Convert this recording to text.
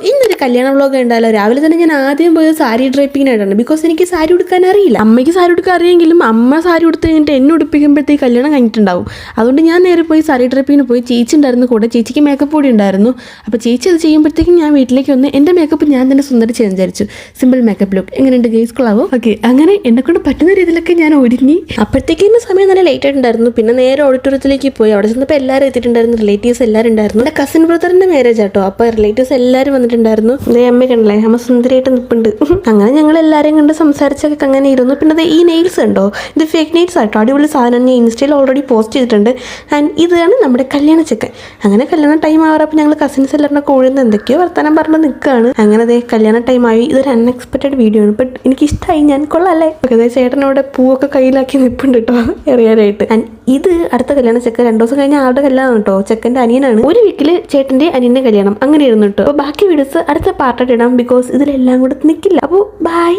ഇന്നൊരു കല്യാണ വ്ളോഗ് ഉണ്ടായാലോ. രാവിലെ തന്നെ ഞാൻ ആദ്യം പോയത് സാരി ഡ്രൈപ്പിങ്ങിനായിട്ടാണ്. ബിക്കോസ് എനിക്ക് സാരി ഉടുക്കാൻ അറിയില്ല. അമ്മയ്ക്ക് സാരി ഉടുക്കാൻ അറിയെങ്കിലും അമ്മ സാരി ഉടുത്ത് കഴിഞ്ഞിട്ട് എന്നെ ഉടുപ്പിക്കുമ്പോഴത്തേക്ക് കല്യാണം കഴിഞ്ഞിട്ടുണ്ടാവും. അതുകൊണ്ട് ഞാൻ നേരെ പോയി സാരി ഡ്രൈപ്പിങ്ങിന് പോയി. ചേച്ചി ഉണ്ടായിരുന്നു കൂടെ. ചേച്ചിക്ക് മേക്കപ്പ് കൂടി ഉണ്ടായിരുന്നു. അപ്പോൾ ചേച്ചി അത് ചെയ്യുമ്പോഴത്തേക്കും ഞാൻ വീട്ടിലേക്ക് വന്ന് എൻ്റെ മേക്കപ്പ് ഞാൻ തന്നെ സുന്ദരിച്ച് വിചാരിച്ചു. സിമ്പിൾ മേക്കപ്പ് ലുക്ക് എങ്ങനെയുണ്ട് ഗേസ് കൊള്ളാവോ? ഓക്കെ, അങ്ങനെ എന്നെ കൊണ്ട് പറ്റുന്ന രീതിയിലൊക്കെ ഞാൻ ഒരുങ്ങി. അപ്പോഴത്തേക്കും സമയം നല്ല ലേറ്റ് ആയിട്ടുണ്ടായിരുന്നു. പിന്നെ നേരെ ഓഡിറ്റോറിയത്തിലേക്ക് പോയി. അവിടെ ചെന്നപ്പോൾ എല്ലാവരും എത്തിയിട്ടുണ്ടായിരുന്നു. റിലേറ്റീവ്സ് എല്ലാവരും ഉണ്ടായിരുന്നു. എൻ്റെ കസിൻ ബ്രദറിൻ്റെ മാരേജ് ആട്ടോ. അപ്പോൾ റിലേറ്റീവ്സ് എല്ലാവരും വന്നിട്ടുണ്ടായിരുന്നു. അതേ അമ്മ കണ്ടല്ലേ, അമ്മ സുന്ദരിയായിട്ട് നിൽപ്പുണ്ട്. അങ്ങനെ ഞങ്ങൾ എല്ലാവരെയും കണ്ട് സംസാരിച്ചൊക്കെ അങ്ങനെ ഇരുന്നു. പിന്നെ അത് ഈ നെയിൽസ് ഉണ്ടോ, ഇത് ഫേക്ക് നെയിൽസ് ആട്ടോ. അടിപൊളി സാധനം ഞാൻ ഇൻസ്റ്റയിൽ ഓൾറെഡി പോസ്റ്റ് ചെയ്തിട്ടുണ്ട്. ആൻഡ് ഇതാണ് നമ്മുടെ കല്യാണ ചെക്കൻ. അങ്ങനെ കല്യാണ ടൈം ആവാറപ്പോൾ ഞങ്ങൾ കസിൻസ് എല്ലാവരുടെ കൂടെ എന്തൊക്കെയോ വർത്തമാനം പറഞ്ഞ് നിൽക്കുകയാണ്. അങ്ങനെ അതേ കല്യാണ ടൈം ആയി. ഇതൊരു അൺഎക്സ്പെക്റ്റഡ് വീഡിയോ ആണ്. ബട്ട് എനിക്ക് ഇഷ്ടമായി, ഞാൻ കൊള്ളാല്ലേ. അതേ ചേട്ടനോടെ പൂവൊക്കെ കയ്യിലാക്കി നിൽപ്പുണ്ട് കേട്ടോ എറിയാനായിട്ട്. ആൻഡ് ഇത് അടുത്ത കല്യാണ ചെക്കൻ 2 ദിവസം കഴിഞ്ഞ ആളുടെ കല്യാണം കേട്ടോ. ചെക്കൻ്റെ അനിയനാണ്. ഒരു വീക്കിൽ ചേട്ടൻ്റെ അനിയൻ്റെ കല്യാണം അങ്ങനെ ഇരുന്നു കേട്ടോ. അപ്പോൾ ബാക്കി വീഡിയോസ് അടുത്ത പാർട്ടായിട്ട് ഇടാം. ബിക്കോസ് ഇതിലെല്ലാം കൂടെ നിൽക്കില്ല. അപ്പോൾ ബൈ.